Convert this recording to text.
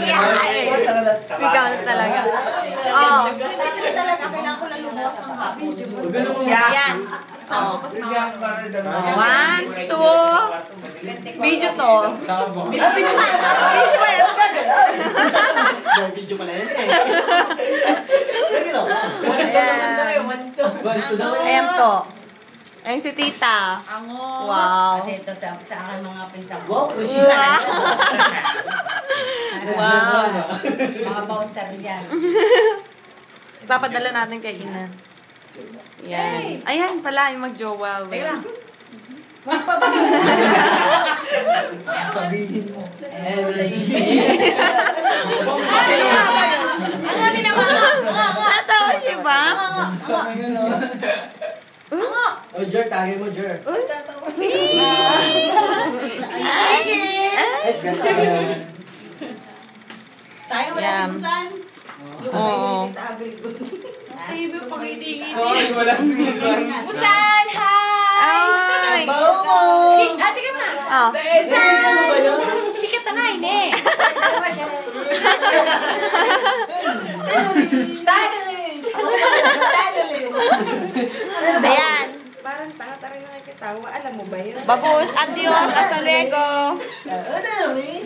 Ikaw talaga. Oh. Talaga, kailangan ko lang lumuwas ng video mo. Yan. Oh. 1, 2. Video to. Video ba yun? Video pala yan eh. Ayan po. Ayan si tita. Ango. Wow. Ito sa aking mga pinsa. Wow, kusina. Wow. Mga bouncer yan. Ipapadala natin kay Ina. Yan. Ayan pala, yung mag-jowa. Teka lang. Sabihin mo. Ano ni naman? Natawa siya ba? O, Jer, tagay mo, Jer. Sayang wala si Busan. Oo. Ay, pangitingin. Sorry, wala si Busan. Busan, hi! Ay! Ate ka na. Oh. Ano ba yun? Sikat na nga, hindi. Ayan. Parang tanga rin nakikitawa. Alam mo ba yun? Babus, adios, hasta luego. Ano, eh?